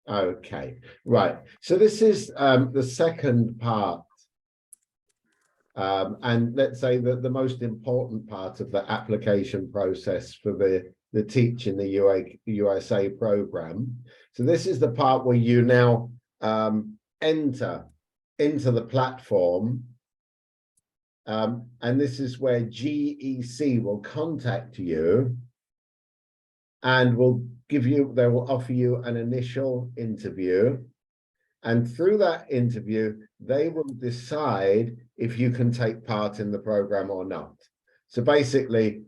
Okay, right. So this is the second part. And let's say that the most important part of the application process for the Teach in the USA program. So this is the part where you now enter into the platform. And this is where GEC will contact you and they will offer you an initial interview. And through that interview, they will decide if you can take part in the program or not. So basically,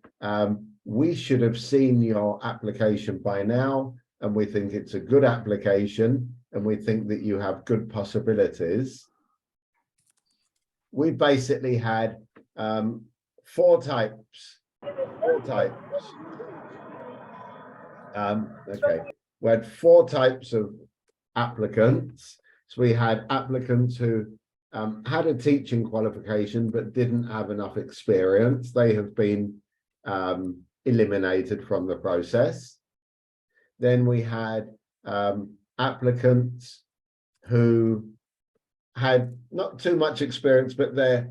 we should have seen your application by now, and we think it's a good application, and we think that you have good possibilities. We basically had four types. Okay, we had four types of applicants. So we had applicants who had a teaching qualification but didn't have enough experience. They have been eliminated from the process. Then we had applicants who had not too much experience, but their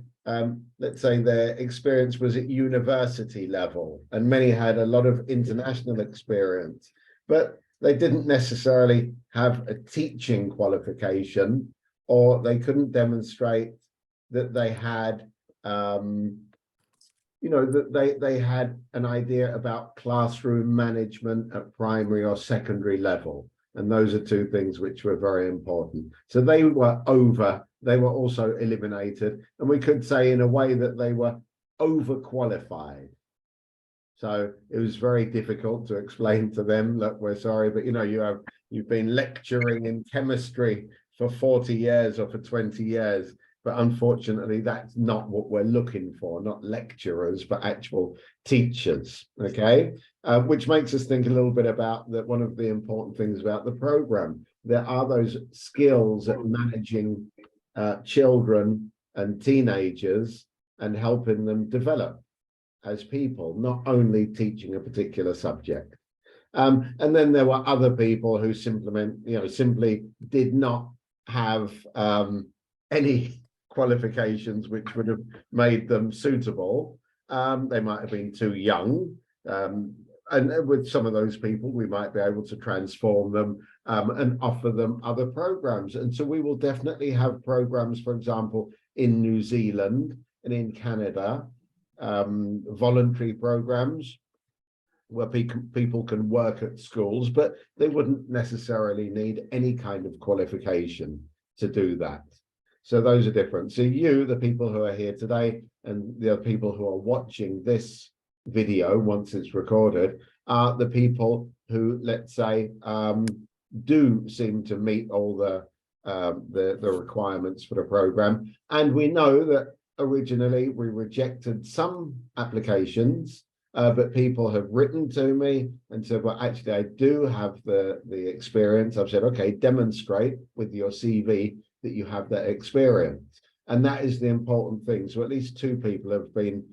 let's say their experience was at university level, and many had a lot of international experience, but they didn't necessarily have a teaching qualification, or they couldn't demonstrate that they had that they had an idea about classroom management at primary or secondary level. And those are two things which were very important. So they were also eliminated. And we could say in a way that they were overqualified. So it was very difficult to explain to them, look, we're sorry, but you've been lecturing in chemistry for 40 years or for 20 years. But unfortunately, that's not what we're looking for, not lecturers, but actual teachers, okay? Which makes us think a little bit about that. One of the important things about the program, there are those skills at managing children and teenagers and helping them develop as people, not only teaching a particular subject. And then there were other people who simply did not have any qualifications which would have made them suitable. They might have been too young. And with some of those people, we might be able to transform them and offer them other programs. And so we will definitely have programs, for example, in New Zealand and in Canada, voluntary programs where people can work at schools, but they wouldn't necessarily need any kind of qualification to do that. So those are different. So you, the people who are here today, and the people who are watching this video once it's recorded, are the people who, let's say, do seem to meet all the requirements for the program. And we know that originally we rejected some applications, but people have written to me and said, well, actually, I do have the experience. I've said, okay, demonstrate with your CV that you have that experience. And that is the important thing. So at least two people have been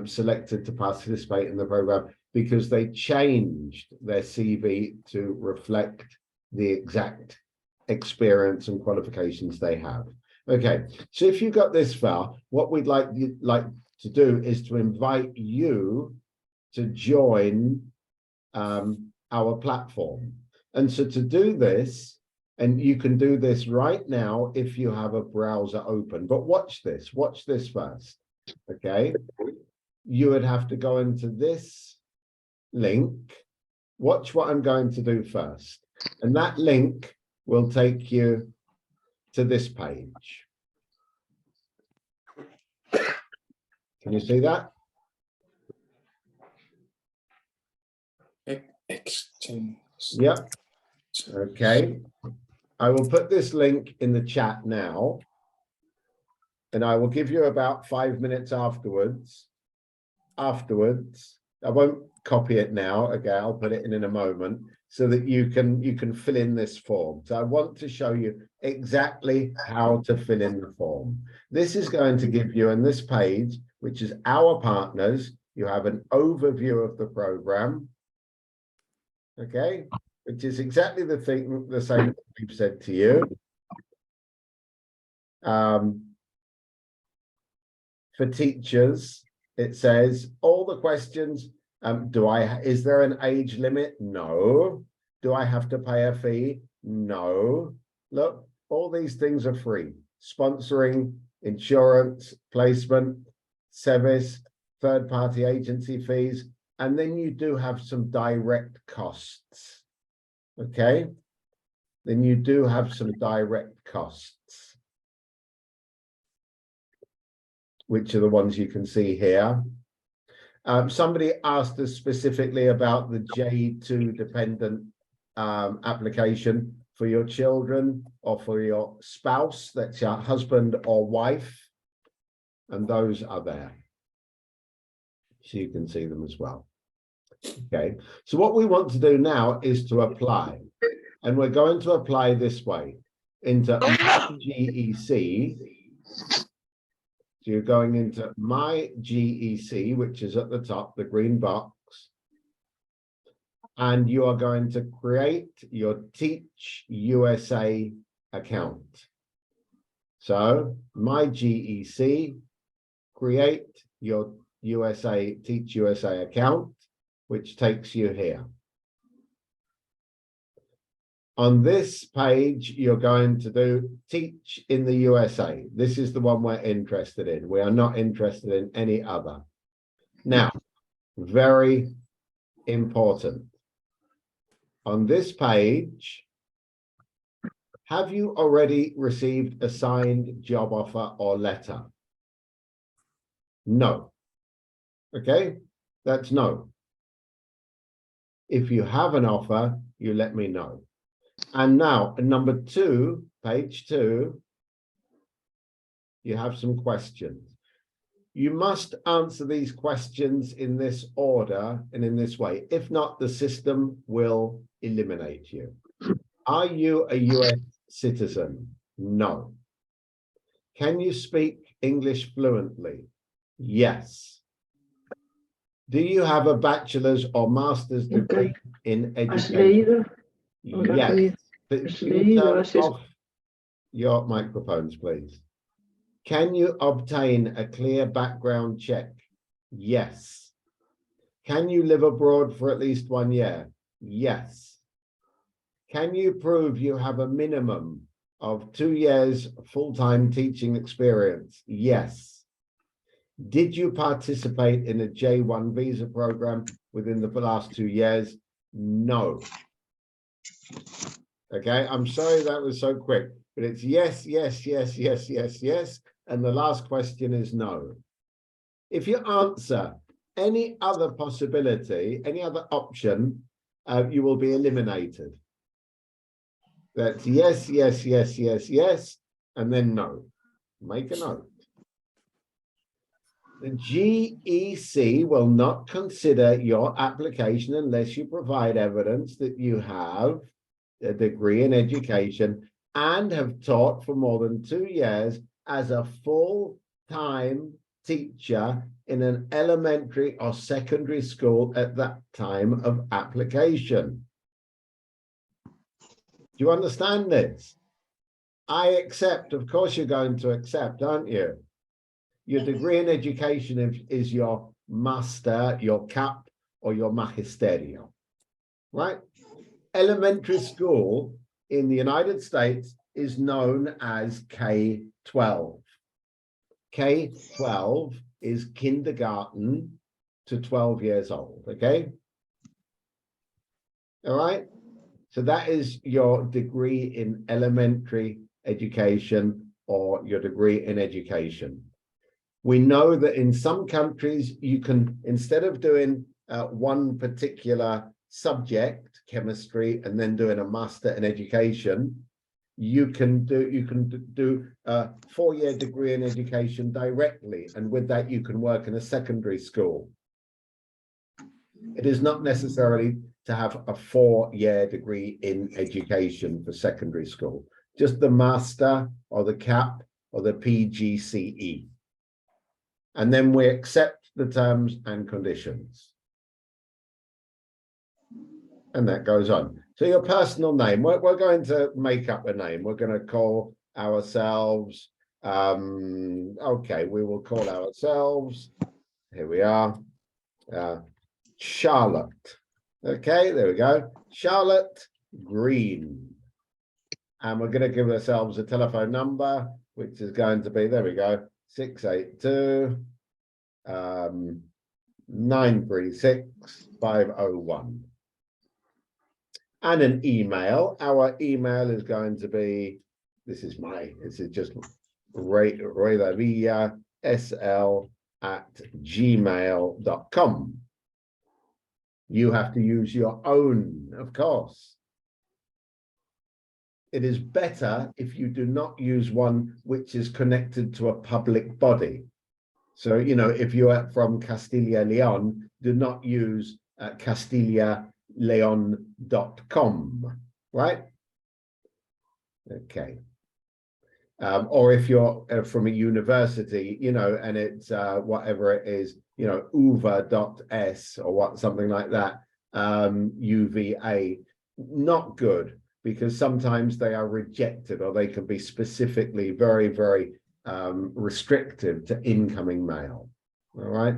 selected to participate in the program because they changed their CV to reflect the exact experience and qualifications they have. Okay, so if you got this far, what we'd like to do is to invite you to join our platform. And so to do this, and you can do this right now if you have a browser open, but watch this first, okay? You would have to go into this link. Watch what I'm going to do first. And that link will take you to this page. Can you see that? Yep. Okay. I will put this link in the chat now, and I will give you about 5 minutes afterwards. I won't copy it now. Okay, I'll put it in a moment so that you can fill in this form. So I want to show you exactly how to fill in the form. This is going to give you on this page, which is our partners, you have an overview of the program. Okay, which is exactly the same thing we've said to you. For teachers, it says all the questions. Is there an age limit? No. Do I have to pay a fee? No. Look, all these things are free. Sponsoring, insurance, placement, service, third-party agency fees, and then you do have some direct costs. Okay? Then you do have some direct costs, which are the ones you can see here. Somebody asked us specifically about the J2 dependent application for your children or for your spouse, that's your husband or wife, and those are there. So you can see them as well. Okay, so what we want to do now is to apply, and we're going to apply this way into GEC. So you're going into My GEC, which is at the top, the green box, and you are going to create your Teach USA account. So My GEC, create your Teach USA account, which takes you here. On this page, you're going to do Teach in the USA. This is the one we're interested in. We are not interested in any other. Now, very important. On this page, have you already received a signed job offer or letter? No. Okay, that's no. If you have an offer, you let me know. And now, number 2, page 2, you have some questions. You must answer these questions in this order and in this way. If not, the system will eliminate you. Are you a US citizen? No. Can you speak English fluently? Yes. Do you have a bachelor's or master's degree in education? Yes. Can you turn off your microphones, please? Can you obtain a clear background check? Yes. Can you live abroad for at least 1 year? Yes. Can you prove you have a minimum of 2 years full-time teaching experience? Yes. Did you participate in a J1 visa program within the last 2 years? No. Okay, I'm sorry that was so quick, but it's yes, yes, yes, yes, yes, yes. And the last question is no. If you answer any other possibility, any other option, you will be eliminated. That's yes, yes, yes, yes, yes, and then no. Make a note. The GEC will not consider your application unless you provide evidence that you have a degree in education and have taught for more than 2 years as a full-time teacher in an elementary or secondary school at that time of application. Do you understand this? I accept. Of course you're going to accept, aren't you? Your degree in education is your master, your cap, or your magisterial, right? Elementary school in the United States is known as K-12. K-12 is kindergarten to 12 years old, okay? All right? So that is your degree in elementary education or your degree in education. We know that in some countries, you can, instead of doing one particular subject, chemistry, and then doing a master in education, you can do a 4-year degree in education directly, and with that you can work in a secondary school. It is not necessarily to have a 4-year degree in education for secondary school, just the master or the CAP or the PGCE. And then we accept the terms and conditions. And that goes on. So So your personal name, we're going to make up a name. We're going to call ourselves, okay, we will call ourselves, here we are, Charlotte. Okay, there we go. Charlotte Green. And we're going to give ourselves a telephone number, which is going to be, there we go, 682 936 501. And an email. Our email is going to be, this is just roydavillasl@gmail.com. You have to use your own, of course. It is better if you do not use one which is connected to a public body. So, you know, if you are from Castilla-Leon, do not use castillaleon.com, right? Okay. Or if you're from a university, you know, and it's whatever it is, you know, uva.s or something like that, UVA, not good, because sometimes they are rejected or they can be specifically very, very restrictive to incoming mail. All right.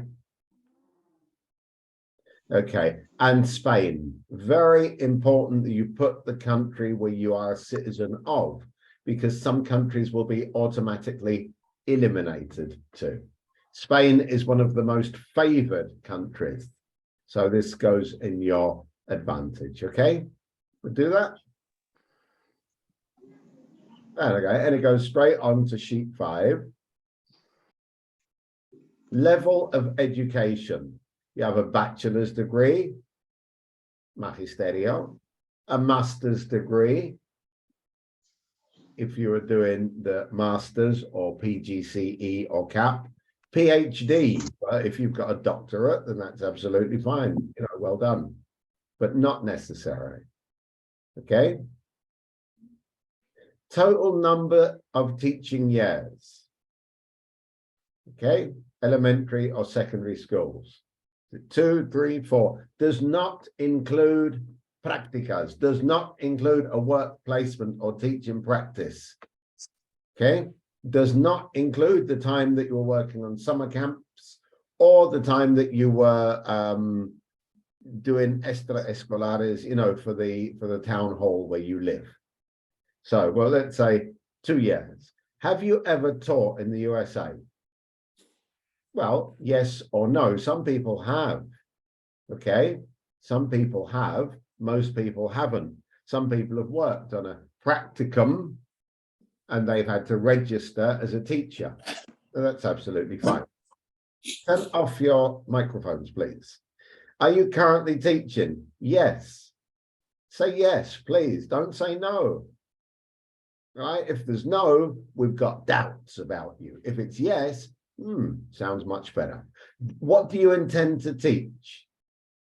Okay. And Spain, very important that you put the country where you are a citizen of, because some countries will be automatically eliminated too. Spain is one of the most favored countries. So this goes in your advantage. Okay. We'll do that. There we go. And it goes straight on to sheet 5. Level of education. You have a bachelor's degree, magisterio, a master's degree, if you are doing the master's or PGCE or CAP, PhD, if you've got a doctorate, then that's absolutely fine. You know, well done, but not necessary. Okay. Total number of teaching years. Okay, elementary or secondary schools. 2, 3, 4. Does not include practicas, does not include a work placement or teaching practice. Okay, does not include the time that you were working on summer camps or the time that you were doing extraescolares, you know, for the town hall where you live. So, well, let's say 2 years. Have you ever taught in the USA? Well, yes or no. Some people have. Okay, some people have. Most people haven't. Some people have worked on a practicum and they've had to register as a teacher. So that's absolutely fine. Turn off your microphones, please. Are you currently teaching? Yes. Say yes, please. Don't say no. Right? If there's no, we've got doubts about you. If it's yes, sounds much better. What do you intend to teach?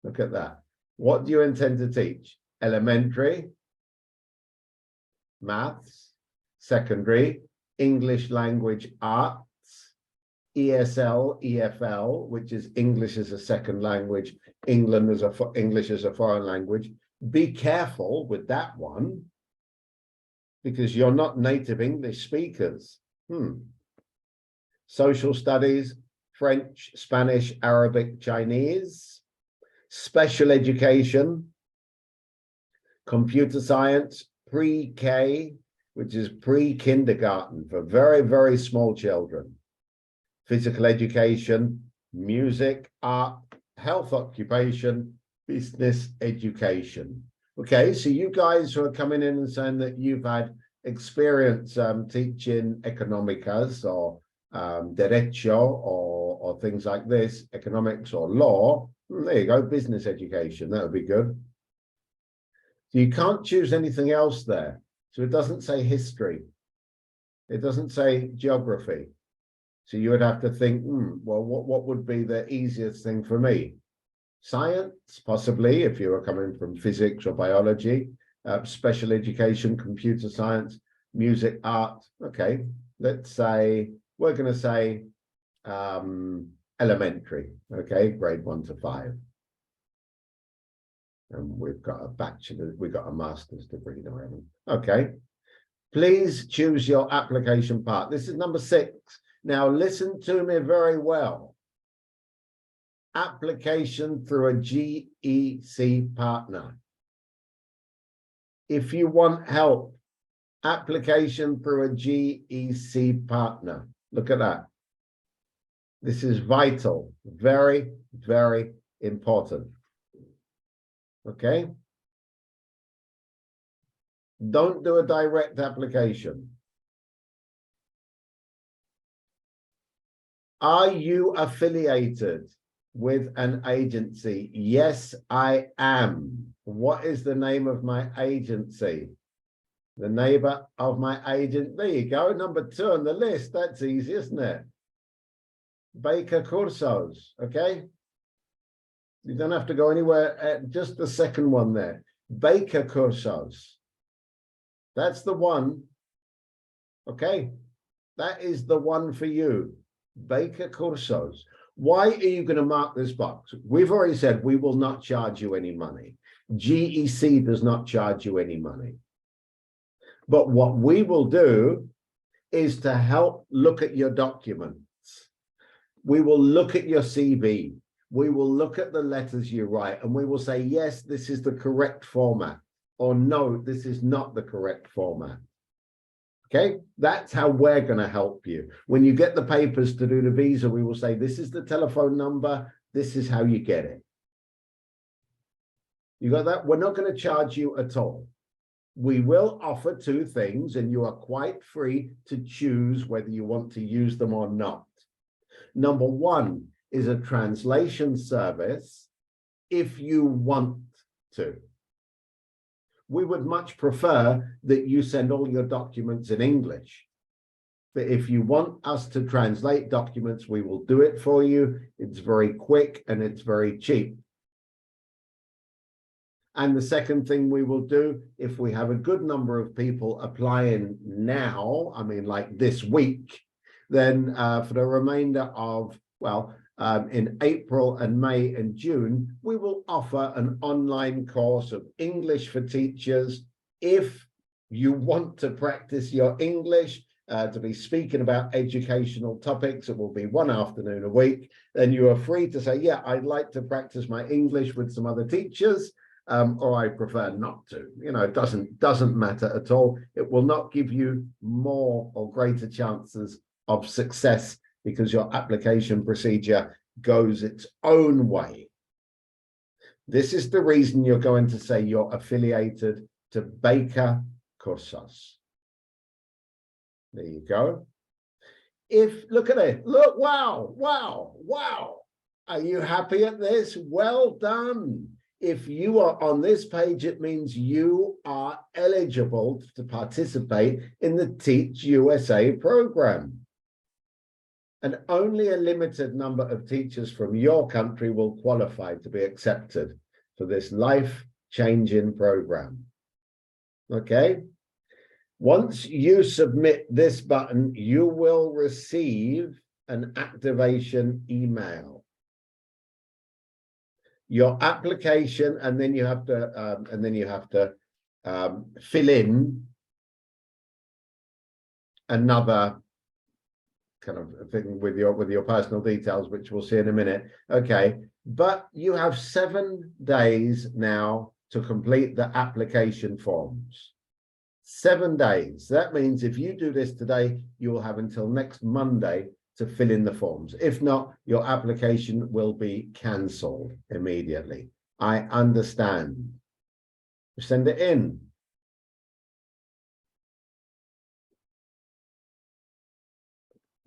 Look at that. What do you intend to teach? Elementary, maths, secondary, English language arts, ESL, EFL, which is English as a second language, English as a foreign language. Be careful with that one, because you're not native English speakers. Social studies, French, Spanish, Arabic, Chinese, special education, computer science, pre-K, which is pre-kindergarten for very, very small children, physical education, music, art, health occupations, business education. Okay, so you guys who are coming in and saying that you've had experience teaching economicas or derecho or things like this, economics or law, there you go, business education, that would be good. So you can't choose anything else there. So it doesn't say history. It doesn't say geography. So you would have to think, well, what would be the easiest thing for me? Science, possibly, if you were coming from physics or biology, special education, computer science, music, art. Okay, let's say, we're going to say elementary, okay, grade 1 to 5. And we've got a bachelor, we've got a master's degree now, haven't we? Okay. Please choose your application part. This is number 6. Now listen to me very well. Application through a GEC partner. If you want help, application through a GEC partner. Look at that. This is vital, very, very important. Okay? Don't do a direct application. Are you affiliated with an agency? Yes, I am. What is the name of my agency? The neighbor of my agent. There you go. Number 2 on the list. That's easy, isn't it? Baker Cursos. Okay. You don't have to go anywhere. Just the second one there. Baker Cursos. That's the one. Okay. That is the one for you. Baker Cursos. Why are you going to mark this box? We've already said we will not charge you any money. GEC does not charge you any money. But what we will do is to help look at your documents. We will look at your CV. We will look at the letters you write, and we will say, yes, this is the correct format, or no, this is not the correct format. Okay, that's how we're going to help you. When you get the papers to do the visa, we will say, this is the telephone number. This is how you get it. You got that? We're not going to charge you at all. We will offer 2 things, and you are quite free to choose whether you want to use them or not. Number 1 is a translation service if you want to. We would much prefer that you send all your documents in English. But if you want us to translate documents, we will do it for you. It's very quick and it's very cheap. And the second thing we will do, if we have a good number of people applying now, I mean, like this week, then for the remainder of, well, in April and May and June, we will offer an online course of English for teachers. If you want to practice your English, to be speaking about educational topics, it will be 1 afternoon a week. Then you are free to say, yeah, I'd like to practice my English with some other teachers, or I prefer not to. You know, it doesn't matter at all. It will not give you more or greater chances of success because your application procedure goes its own way. This is the reason you're going to say you're affiliated to Baker Cursos. There you go. Look at it. Look, wow, wow, wow. Are you happy at this? Well done. If you are on this page, it means you are eligible to participate in the Teach USA program. And only a limited number of teachers from your country will qualify to be accepted for this life-changing program. Okay? Once you submit this button, you will receive an activation email. Your application, and then you have to fill in another kind of thing with your personal details, which we'll see in a minute. Okay, but you have 7 days now to complete the application forms. 7 days. That means if you do this today, you will have until next Monday to fill in the forms. If not, your application will be cancelled immediately. I understand. Send it in.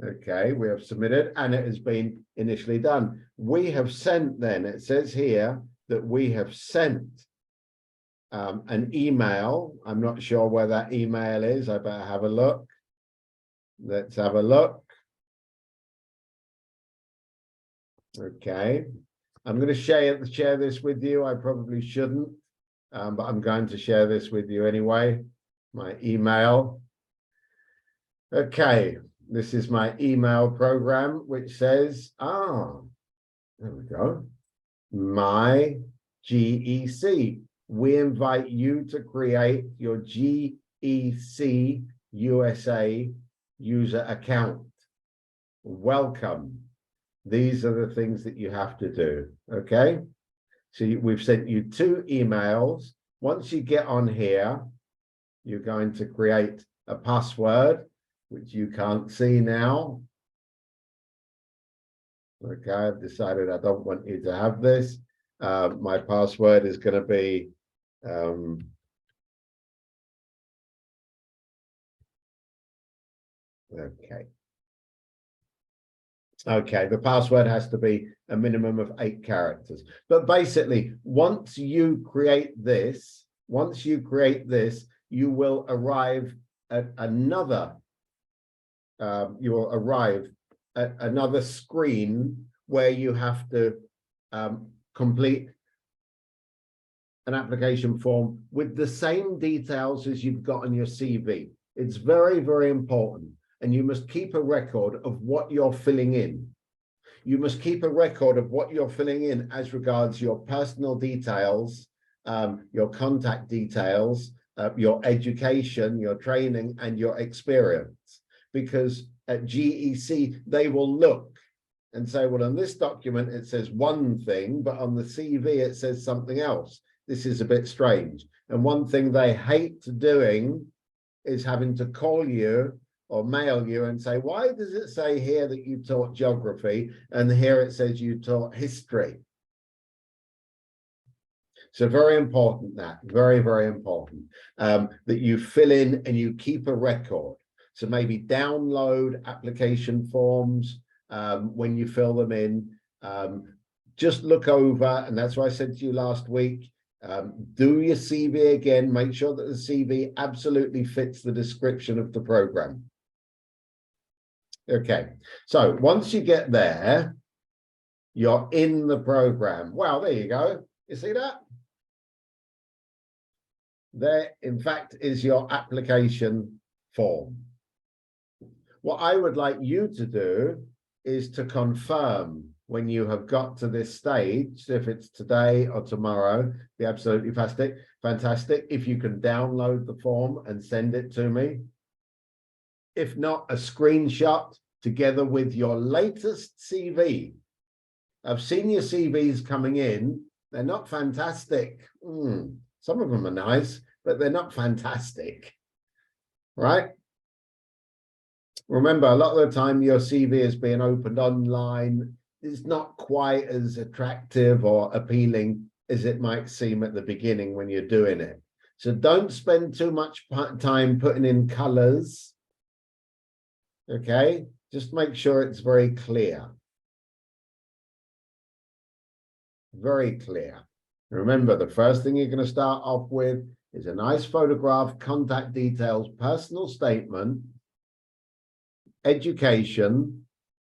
Okay, we have submitted and it has been initially done. We have sent then, it says here that we have sent an email. I'm not sure where that email is. I better have a look. Let's have a look. Okay, I'm going to share this with you. I probably shouldn't, but I'm going to share this with you anyway. My email. Okay, this is my email program, which says, there we go. My GEC. We invite you to create your GEC USA user account. Welcome. These are the things that you have to do, okay? So we've sent you 2 emails. Once you get on here, you're going to create a password, which you can't see now. Okay, I've decided I don't want you to have this. My password is going to be okay, the password has to be a minimum of 8 characters. But basically, once you create this, you will arrive at another screen where you have to complete an application form with the same details as you've got on your CV. It's very, very important. And you must keep a record of what you're filling in. You must keep a record of what you're filling in as regards your personal details, your contact details, your education, your training, and your experience. Because at GEC, they will look and say, well, on this document, it says one thing, but on the CV, it says something else. This is a bit strange. And one thing they hate doing is having to call you or mail you and say, why does it say here that you taught geography and here it says you taught history? So very important that, very, very important that you fill in and you keep a record. So maybe download application forms when you fill them in. Just look over, and that's what I said to you last week, do your CV again, make sure that the CV absolutely fits the description of the program. Okay, so once you get there, you're in the program. Well, there you go. You see that? There, in fact, is your application form. What I would like you to do is to confirm when you have got to this stage, if it's today or tomorrow, be absolutely fantastic. If you can download the form and send it to me. If not, a screenshot together with your latest CV. I've seen your CVs coming in. They're not fantastic. Some of them are nice, but they're not fantastic, right? Remember, a lot of the time your CV is being opened online. It's not quite as attractive or appealing as it might seem at the beginning when you're doing it. So don't spend too much time putting in colors. Okay, just make sure it's very clear. Very clear. Remember, the first thing you're going to start off with is a nice photograph, contact details, personal statement, education,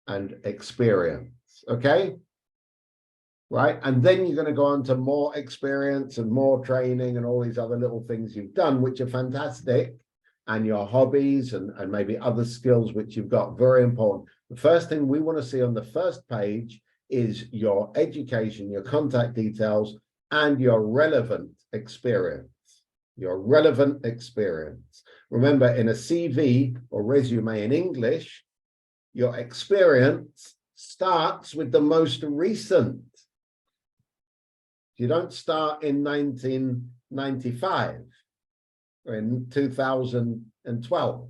and experience. Okay? Right? And then you're going to go on to more experience and more training and all these other little things you've done, which are fantastic. And your hobbies and maybe other skills which you've got, very important. The first thing we want to see on the first page is your education, your contact details, and your relevant experience. Your relevant experience. Remember, in a CV or resume in English, your experience starts with the most recent. You don't start in 1995. In 2012,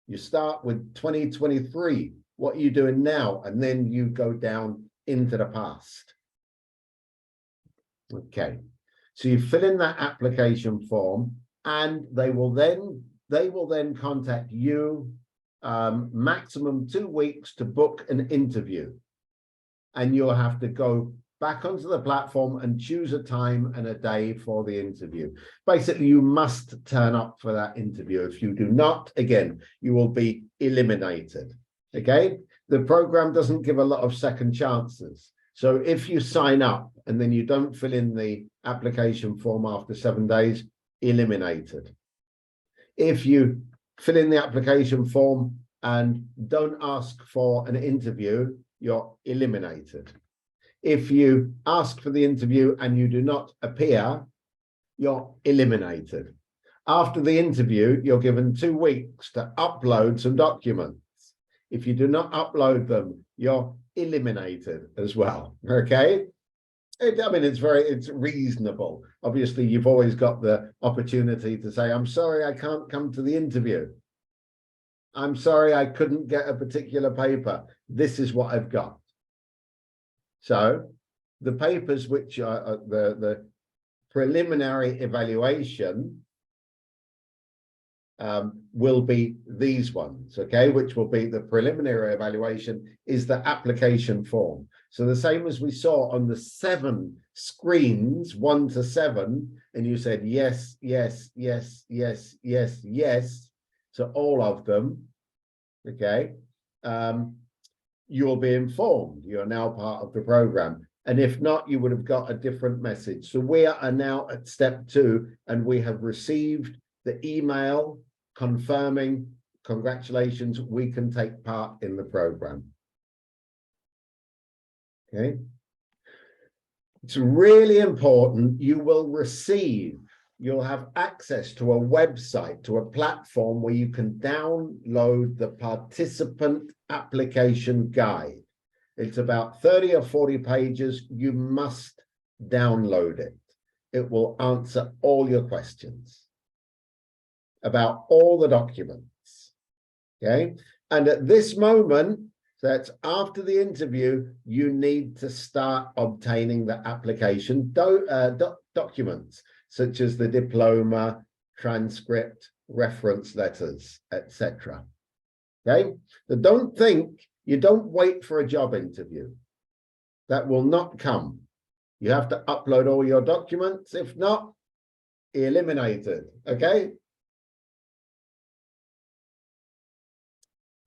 you start with 2023. What are you doing now? And then you go down into the past. Okay, so you fill in that application form, and they will then contact you maximum 2 weeks to book an interview, and you'll have to go back onto the platform and choose a time and a day for the interview. Basically, you must turn up for that interview. If you do not, again, you will be eliminated. Okay? The program doesn't give a lot of second chances. So if you sign up and then you don't fill in the application form after 7 days, eliminated. If you fill in the application form and don't ask for an interview, you're eliminated. If you ask for the interview and you do not appear, you're eliminated. After the interview, you're given 2 weeks to upload some documents. If you do not upload them, you're eliminated as well, okay? I mean, it's reasonable. Obviously, you've always got the opportunity to say, I'm sorry, I can't come to the interview. I'm sorry, I couldn't get a particular paper. This is what I've got. So the papers which are the preliminary evaluation will be these ones, okay, which will be the preliminary evaluation is the application form. So the same as we saw on the 7 screens, 1 to 7, and you said yes, yes, yes, yes, yes, yes, to all of them, okay, you'll be informed. You're now part of the program. And if not, you would have got a different message. So we are now at step 2, and we have received the email confirming, congratulations, we can take part in the program. Okay. It's really important. You will receive, you'll have access to a website, to a platform where you can download the participant application guide. It's about 30 or 40 pages. You must download it. It will answer all your questions about all the documents, okay? And at this moment, that's after the interview, you need to start obtaining the application documents, such as the diploma, transcript, reference letters, etc. Okay? So don't think, you don't wait for a job interview. That will not come. You have to upload all your documents. If not, eliminated, okay?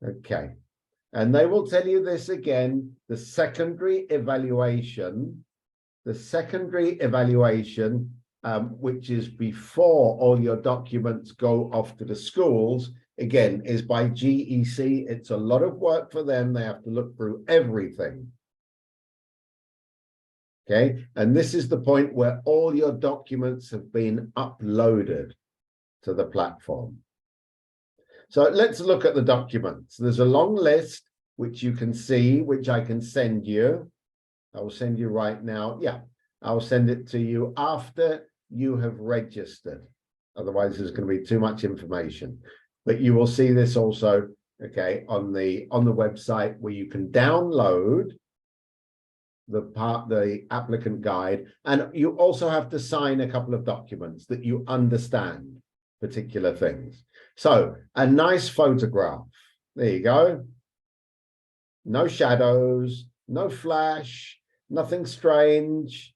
Okay, and they will tell you this again, the secondary evaluation, which is before all your documents go off to the schools, again, is by GEC. It's a lot of work for them. They have to look through everything. Okay, and this is the point where all your documents have been uploaded to the platform. So let's look at the documents. There's a long list, which you can see, which I can send you. I will send you right now. Yeah, I'll send it to you after you have registered. Otherwise, there's going to be too much information. But you will see this also, okay, on the website where you can download the applicant guide. And you also have to sign a couple of documents that you understand particular things. So a nice photograph. There you go. No shadows, no flash, nothing strange.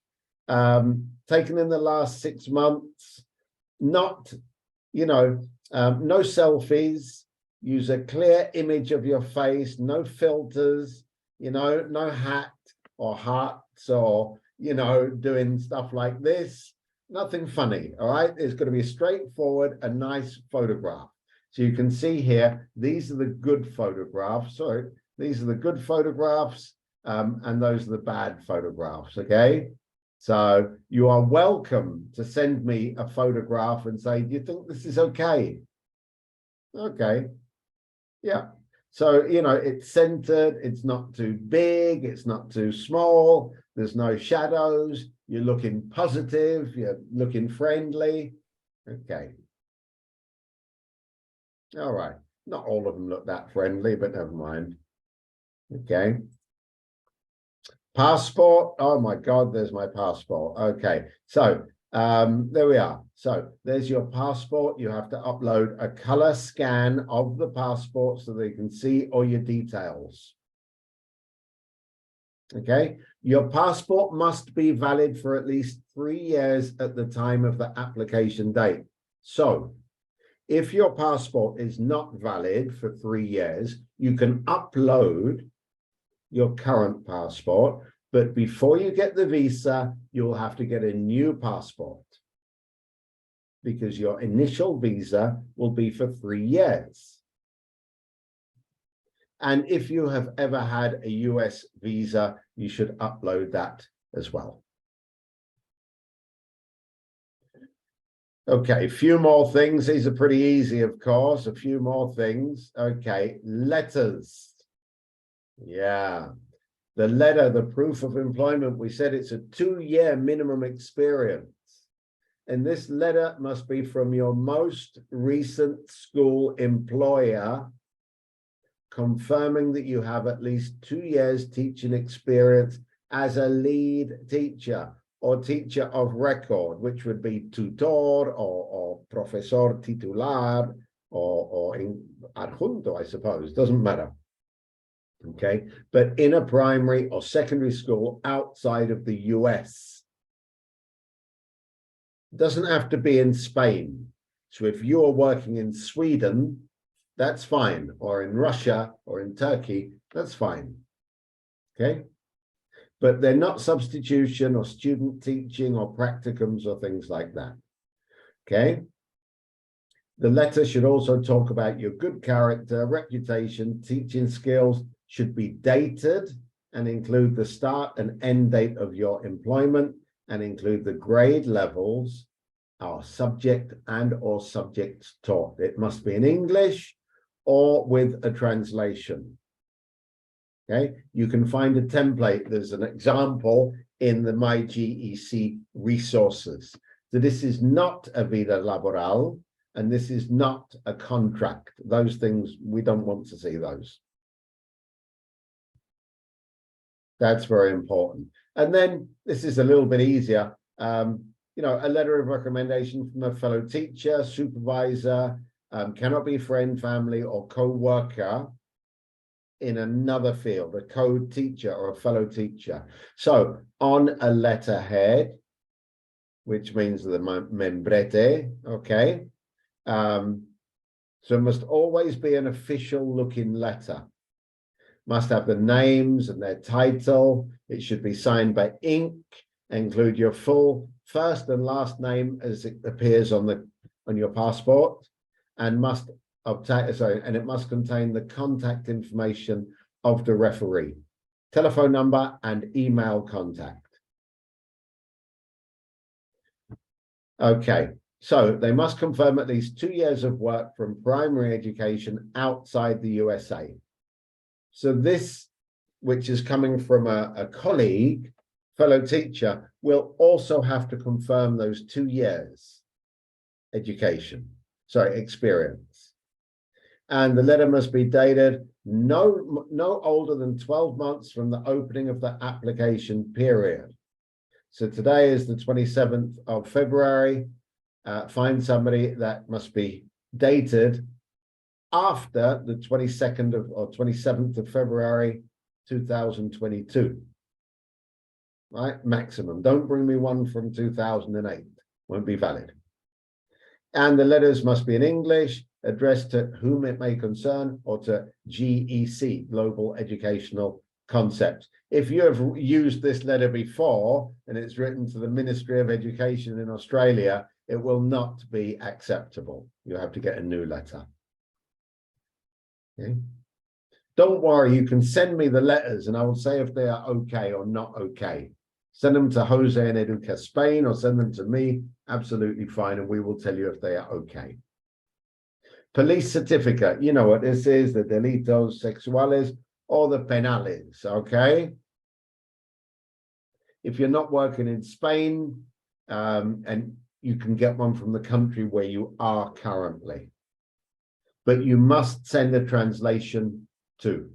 Taken in the last 6 months. Not, no selfies. Use a clear image of your face. No filters. No hat or hearts or doing stuff like this. Nothing funny, all right? It's going to be straightforward, a nice photograph. So you can see here, these are the good photographs. Sorry, these are the good photographs, and those are the bad photographs, okay? So you are welcome to send me a photograph and say, do you think this is okay? Okay, yeah. So, it's centered, it's not too big, it's not too small, there's no shadows, you're looking positive, you're looking friendly. Okay. All right. Not all of them look that friendly, but never mind. Okay. Passport. Oh my God, there's my passport. Okay. So there we are. So there's your passport. You have to upload a color scan of the passport so they can see all your details. Okay. Your passport must be valid for at least 3 years at the time of the application date. So if your passport is not valid for 3 years, you can upload your current passport, but before you get the visa, you'll have to get a new passport because your initial visa will be for 3 years. And if you have ever had a US visa, you should upload that as well. Okay, a few more things. These are pretty easy, of course. A few more things. Okay, letters. Yeah. The letter, the proof of employment, we said it's a 2-year minimum experience. And this letter must be from your most recent school employer, confirming that you have at least 2 years teaching experience as a lead teacher or teacher of record, which would be tutor or profesor titular or in adjunto, I suppose, doesn't matter. Okay, but in a primary or secondary school outside of the US. It doesn't have to be in Spain. So if you're working in Sweden, that's fine, or in Russia or in Turkey, that's fine. Okay, but they're not substitution or student teaching or practicums or things like that. Okay, the letter should also talk about your good character, reputation, teaching skills, should be dated and include the start and end date of your employment and include the grade levels, our subject and or subjects taught. It must be in English or with a translation. Okay, you can find a template. There's an example in the My GEC resources. So this is not a vida laboral and this is not a contract. Those things, we don't want to see those. That's very important. And then this is a little bit easier. You know, a letter of recommendation from a fellow teacher, supervisor, cannot be friend, family, or co-worker in another field, a co-teacher or a fellow teacher. So on a letterhead, which means the membrete, okay? So it must always be an official looking letter. Must have the names and their title. It should be signed by ink. Include your full first and last name as it appears on your passport, and must obtain and it must contain the contact information of the referee, telephone number and email contact. Okay, so they must confirm at least 2 years of work from primary education outside the USA. So this, which is coming from a colleague, fellow teacher, will also have to confirm those 2 years experience. And the letter must be dated no older than 12 months from the opening of the application period. So today is the 27th of February. Find somebody that must be dated after the 22nd or 27th of February, 2022. Right, maximum. Don't bring me one from 2008. Won't be valid. And the letters must be in English, addressed to whom it may concern, or to GEC, Global Educational Concepts. If you have used this letter before and it's written to the Ministry of Education in Australia, it will not be acceptable. You have to get a new letter. Okay. Don't worry, you can send me the letters and I will say if they are okay or not okay. Send them to Jose in Educa Spain or send them to me, absolutely fine, and we will tell you if they are okay. Police certificate, you know what this is, the delitos sexuales or the penales, okay? If you're not working in Spain, and you can get one from the country where you are currently, but you must send a translation too.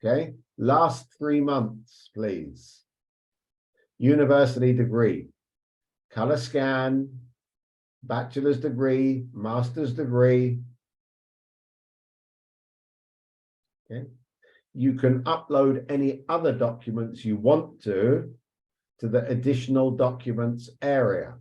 Okay, last 3 months, please. University degree, color scan, bachelor's degree, master's degree. Okay, you can upload any other documents you want to the additional documents area,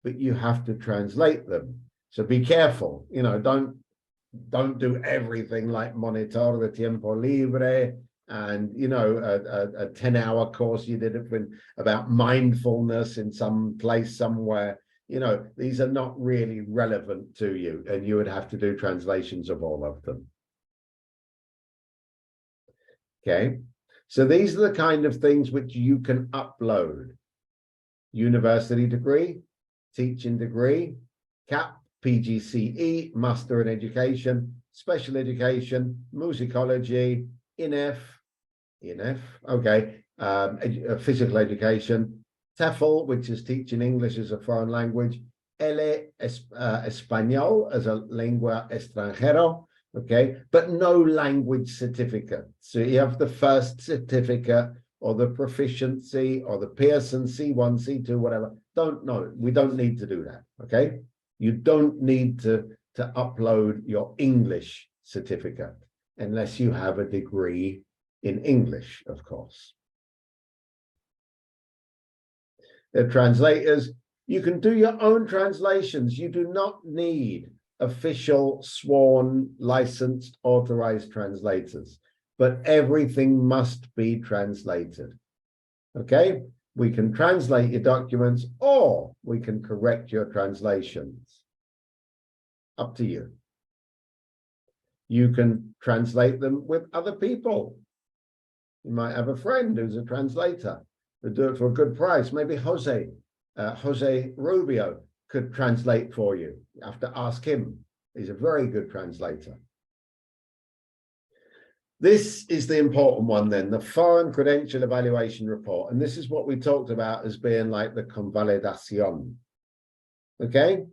but you have to translate them. So be careful, you know, don't do everything like monitor the tiempo libre and, you know, a 10-hour course you did about mindfulness in some place somewhere. You know, these are not really relevant to you, and you would have to do translations of all of them. Okay, so these are the kind of things which you can upload. University degree, teaching degree, CAP, PGCE, Master in Education, Special Education, Musicology, INF, okay, Physical Education, TEFL, which is teaching English as a foreign language, Español as a lengua extranjero, okay, but no language certificate. So you have the first certificate or the proficiency or the Pearson C1, C2, whatever. We don't need to do that, okay? You don't need to upload your English certificate unless you have a degree in English, of course. They're translators. You can do your own translations. You do not need official, sworn, licensed, authorized translators, but everything must be translated. Okay? We can translate your documents or we can correct your translations. Up to you. You can translate them with other people. You might have a friend who's a translator who do it for a good price. Maybe Jose Rubio could translate for you. You have to ask him. He's a very good translator. This is the important one then, the Foreign Credential Evaluation Report. And this is what we talked about as being like the convalidación. Okay?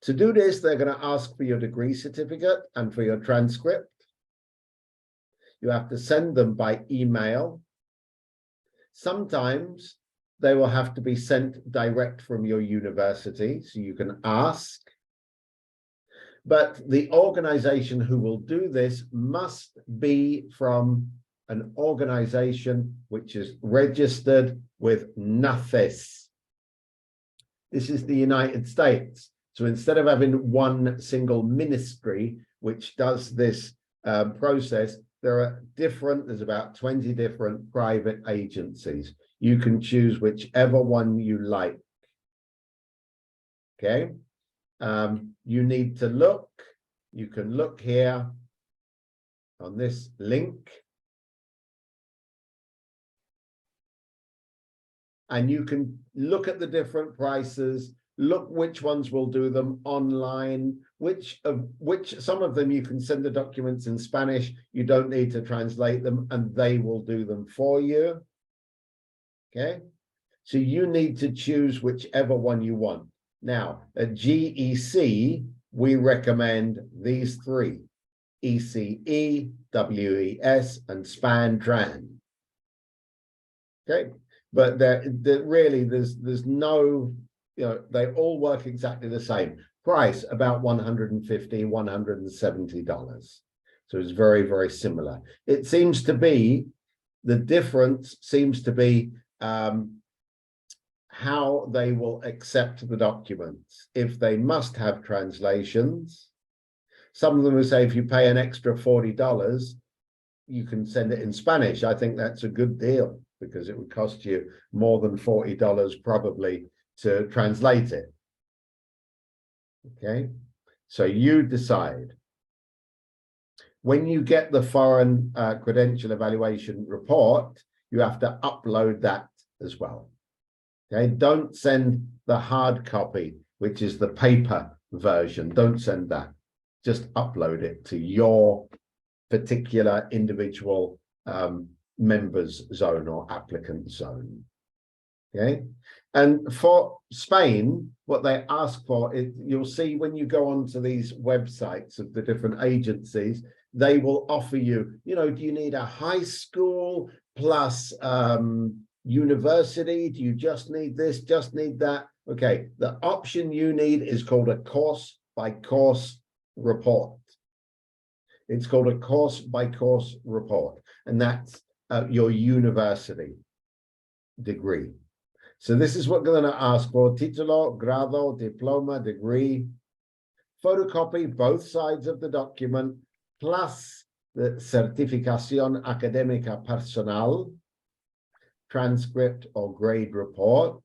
To do this, they're going to ask for your degree certificate and for your transcript. You have to send them by email. Sometimes they will have to be sent direct from your university, so you can ask. But the organization who will do this must be from an organization which is registered with NACES. This is the United States. So instead of having one single ministry which does this process, there's about 20 different private agencies. You can choose whichever one you like. Okay. You need to look. You can look here on this link. And you can look at the different prices, look which ones will do them online, some of them you can send the documents in Spanish, you don't need to translate them, and they will do them for you. Okay, so you need to choose whichever one you want. Now, at GEC, we recommend these three: ECE, WES, and SPAN-TRAN. Okay, but there's no, they all work exactly the same. Price about $150, $170. So it's very, very similar. It seems to be, the difference seems to be how they will accept the documents. If they must have translations, some of them will say if you pay an extra $40, you can send it in Spanish. I think that's a good deal because it would cost you more than $40 probably to translate it. Okay, so you decide. When you get the Foreign Credential Evaluation Report, you have to upload that as well. Okay, don't send the hard copy, which is the paper version. Don't send that. Just upload it to your particular individual members zone or applicant zone. Okay, and for Spain, what they ask for is, you'll see when you go onto these websites of the different agencies, they will offer you, do you need a high school plus university? Do you just need this, just need that? Okay, the option you need is called a course by course report. It's called a course by course report, and that's your university degree. So this is what we're going to ask for: titulo, grado, diploma, degree, photocopy both sides of the document, plus the certificación académica personal, transcript or grade report.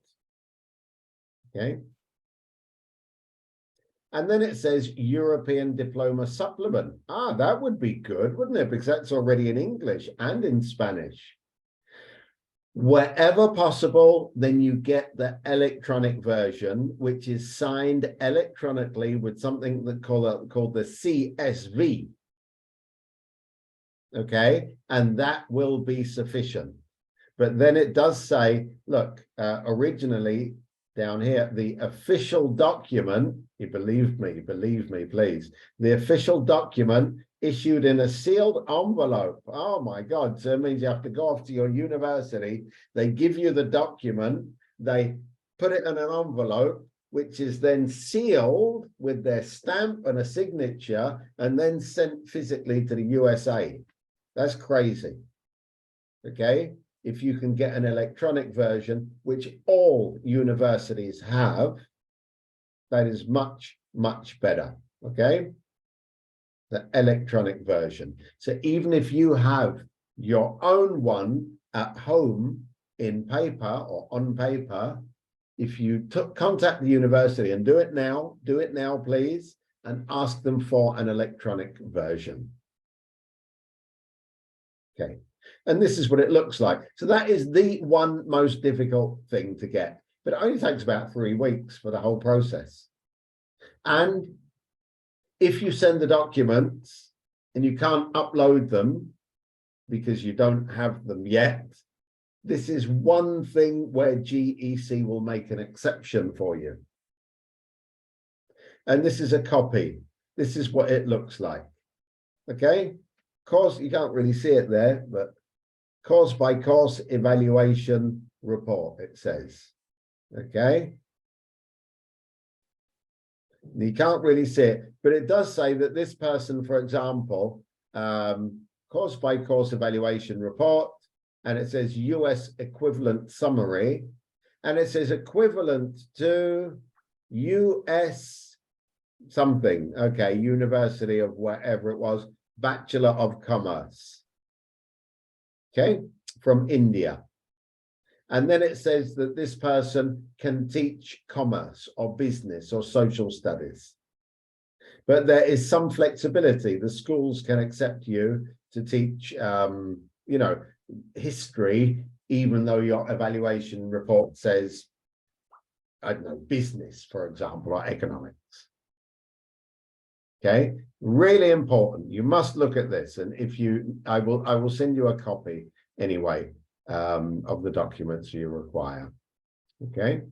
Okay. And then it says European Diploma Supplement. Ah, that would be good, wouldn't it? Because that's already in English and in Spanish. Wherever possible, then you get the electronic version, which is signed electronically with something that called the CSV. Okay, and that will be sufficient. But then it does say, look, originally down here, the official document, you believe me, please. The official document issued in a sealed envelope. Oh my God. So it means you have to go off to your university. They give you the document. They put it in an envelope, which is then sealed with their stamp and a signature and then sent physically to the USA. That's crazy. Okay. If you can get an electronic version, which all universities have, that is much, much better. Okay. The electronic version. So even if you have your own one at home in paper or on paper, if you contact the university and do it now, please, and ask them for an electronic version. Okay. And this is what it looks like. So that is the one most difficult thing to get, but it only takes about 3 weeks for the whole process. And if you send the documents and you can't upload them because you don't have them yet, this is one thing where GEC will make an exception for you. And this is a copy. This is what it looks like. Okay. Of course, you can't really see it there, but course by course evaluation report, it says. Okay. You can't really see it, but it does say that this person, for example, course by course evaluation report, and it says US equivalent summary, and it says equivalent to US something. Okay, University of wherever it was, Bachelor of Commerce. Okay, from India. And then it says that this person can teach commerce or business or social studies. But there is some flexibility. The schools can accept you to teach, you know, history, even though your evaluation report says, I don't know, business, for example, or economics. Okay, really important. You must look at this. And if you, I will send you a copy anyway. Of the documents you require. Okay,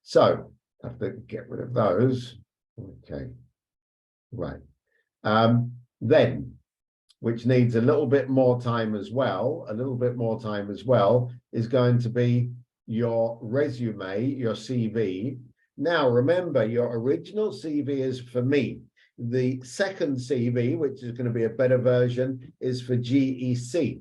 so I have to get rid of those. Okay, right. Then, which needs a little bit more time as well, is going to be your resume, your CV. Now, remember, your original CV is for me. The second CV, which is going to be a better version, is for GEC.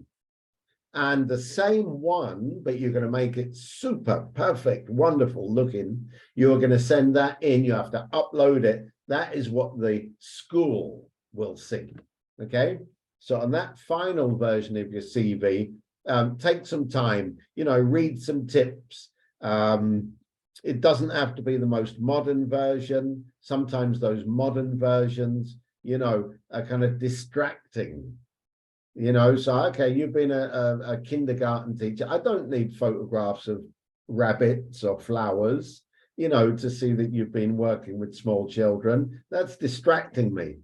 And the same one, but you're going to make it super perfect, wonderful looking. You're going to send that in. You have to upload it. That is what the school will see. Okay. So on that final version of your CV, take some time, you know, read some tips. It doesn't have to be the most modern version. Sometimes those modern versions, you know, are kind of distracting. You know, so, okay, you've been a kindergarten teacher. I don't need photographs of rabbits or flowers, you know, to see that you've been working with small children. That's distracting me.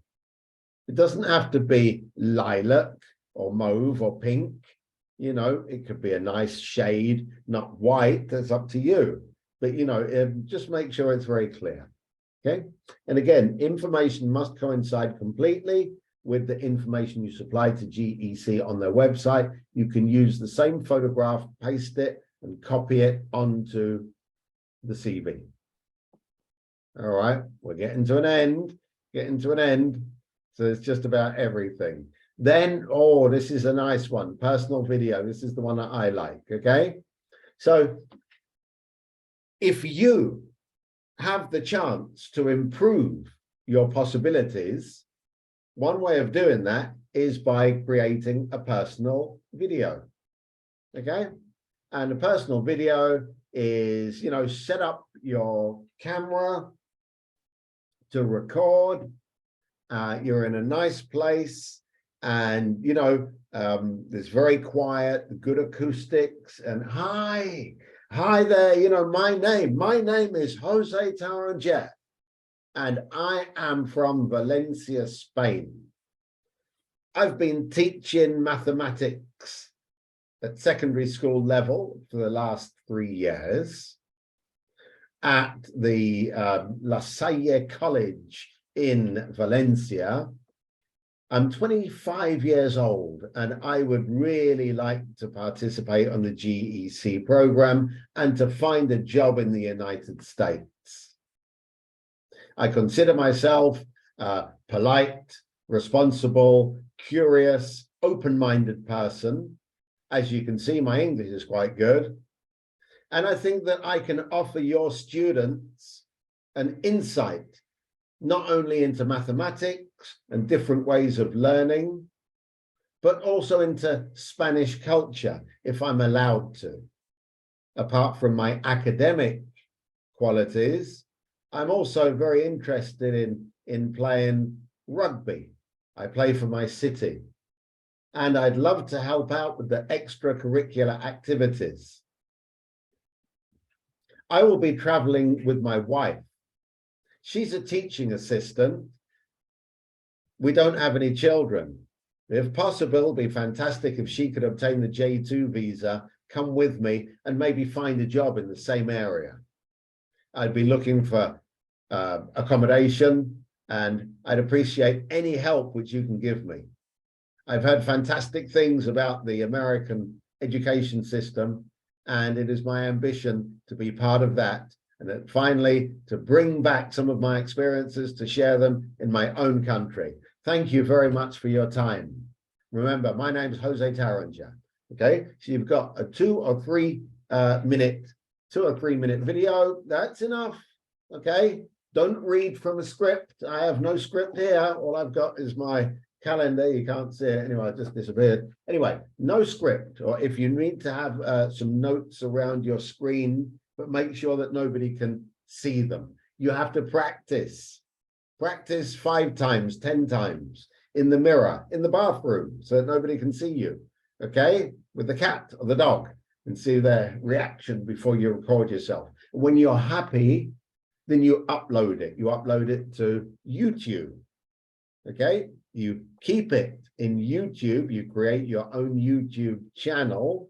It doesn't have to be lilac or mauve or pink. You know, it could be a nice shade, not white. That's up to you. But, you know, just make sure it's very clear. Okay. And again, information must coincide completely with the information you supply to GEC on their website. You can use the same photograph, paste it, and copy it onto the CV. All right, we're getting to an end. So it's just about everything. Then, oh, this is a nice one, personal video. This is the one that I like, okay? So if you have the chance to improve your possibilities, one way of doing that is by creating a personal video, okay? And a personal video is, you know, set up your camera, to record. You're in a nice place, and there's very quiet, good acoustics, and hi there, my name is Jose Taranja, and I am from Valencia, Spain. I've been teaching mathematics at secondary school level for the last 3 years at the La Salle College in Valencia. I'm 25 years old, and I would really like to participate on the GEC program and to find a job in the United States. I consider myself a polite, responsible, curious, open-minded person. As you can see, my English is quite good. And I think that I can offer your students an insight, not only into mathematics and different ways of learning, but also into Spanish culture, if I'm allowed to. Apart from my academic qualities, I'm also very interested in playing rugby. I play for my city, and I'd love to help out with the extracurricular activities. I will be traveling with my wife. She's a teaching assistant. We don't have any children. If possible, it'd be fantastic if she could obtain the J2 visa, come with me, and maybe find a job in the same area. I'd be looking for accommodation, and I'd appreciate any help which you can give me. I've heard fantastic things about the American education system, and it is my ambition to be part of that, and then finally to bring back some of my experiences to share them in my own country. Thank you very much for your time. Remember, my name is Jose Taranja. Okay, so you've got a 2 or 3 minute video. That's enough. Okay, don't read from a script. I have no script here. All I've got is my calendar. You can't see it anyway. It just disappeared. Anyway, no script. Or if you need to have some notes around your screen, but make sure that nobody can see them. You have to practice 5 times, 10 times in the mirror, in the bathroom, so that nobody can see you. Okay, with the cat or the dog, and see their reaction before you record yourself. When you're happy, then you upload it. You upload it to YouTube. Okay, you keep it in YouTube. You create your own YouTube channel.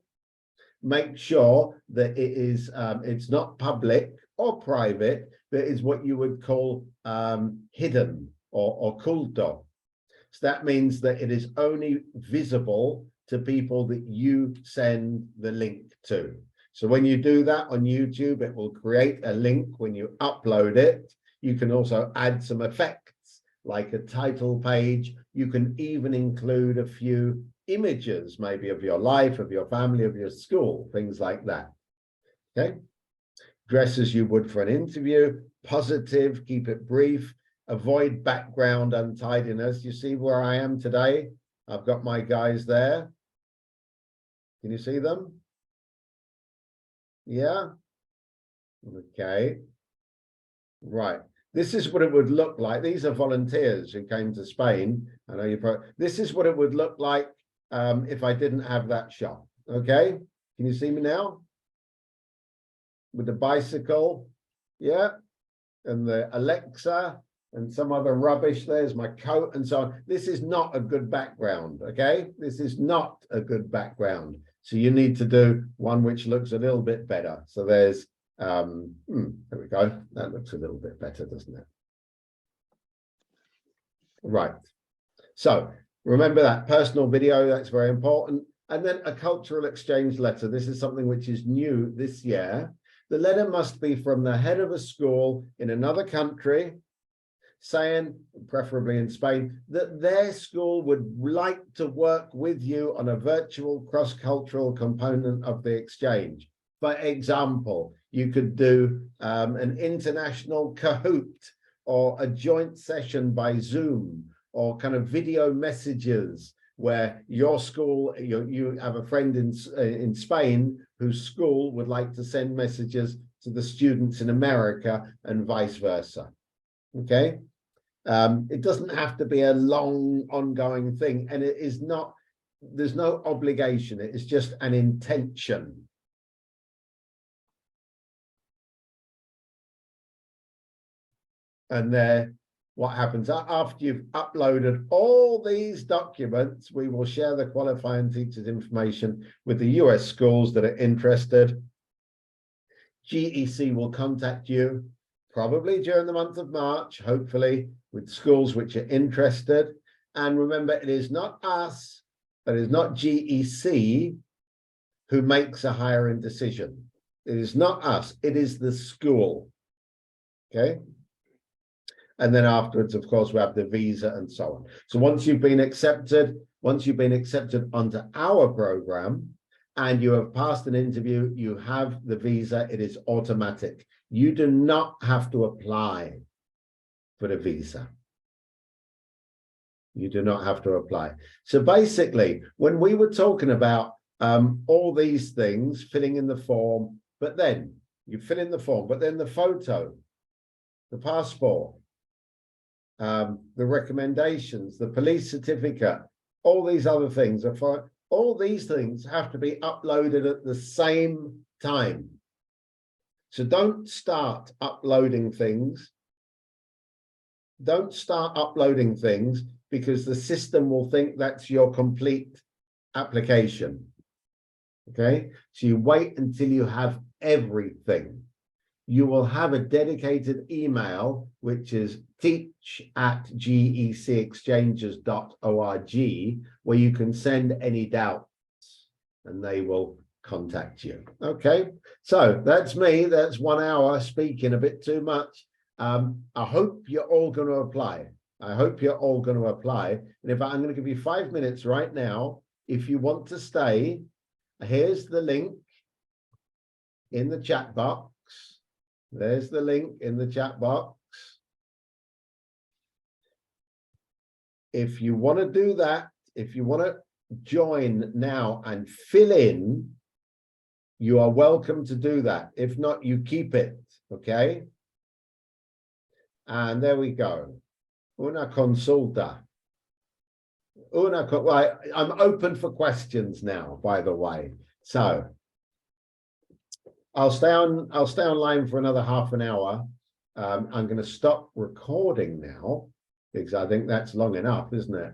Make sure that it is it's not public or private, but is what you would call hidden or oculto. So that means that it is only visible to people that you send the link to. So when you do that on YouTube, it will create a link when you upload it. You can also add some effects like a title page. You can even include a few images, maybe of your life, of your family, of your school, things like that. Okay, dress as you would for an interview, positive, keep it brief, avoid background untidiness. You see where I am today? I've got my guys there. Can you see them? Yeah. Okay. Right. This is what it would look like. These are volunteers who came to Spain. I know you. This is what it would look like if I didn't have that shot. Okay. Can you see me now? With the bicycle. Yeah. And the Alexa and some other rubbish. There's my coat and so on. This is not a good background. Okay. This is not a good background. So you need to do one which looks a little bit better. So there's, there we go. That looks a little bit better, doesn't it? Right. So remember that personal video, that's very important. And then a cultural exchange letter. This is something which is new this year. The letter must be from the head of a school in another country, saying, preferably in Spain, that their school would like to work with you on a virtual cross-cultural component of the exchange. For example, you could do an international Kahoot or a joint session by Zoom or kind of video messages where your school, you have a friend in Spain whose school would like to send messages to the students in America and vice versa. Okay, It doesn't have to be a long ongoing thing, and it is not, there's no obligation. It is just an intention. And there, what happens after you've uploaded all these documents, we will share the qualifying teachers information with the US schools that are interested. GEC will contact you probably during the month of March, hopefully, with schools which are interested. And remember, it is not us, it is not GEC who makes a hiring decision. It is not us, it is the school. Okay. And then afterwards, of course, we have the visa and so on. So once you've been accepted onto our program and you have passed an interview, you have the visa, it is automatic. You do not have to apply for the visa. You do not have to apply. So basically, when we were talking about all these things, filling in the form, but then you fill in the form, but then the photo, the passport, the recommendations, the police certificate, all these other things are for, all these things have to be uploaded at the same time. So don't start uploading things. Don't start uploading things because the system will think that's your complete application. Okay, so you wait until you have everything. You will have a dedicated email, which is teach@gecexchanges.org, where you can send any doubts and they will contact you. Okay, so that's me. That's 1 hour speaking a bit too much. I hope you're all going to apply. I hope you're all going to apply. And if I'm going to give you 5 minutes right now, if you want to stay, here's the link in the chat box. There's the link in the chat box. If you want to do that, if you want to join now and fill in, you are welcome to do that. If not, you keep it, okay? And there we go. Una consulta. Well, I'm open for questions now, by the way. So I'll stay online for another half an hour. I'm going to stop recording now because I think that's long enough, isn't it?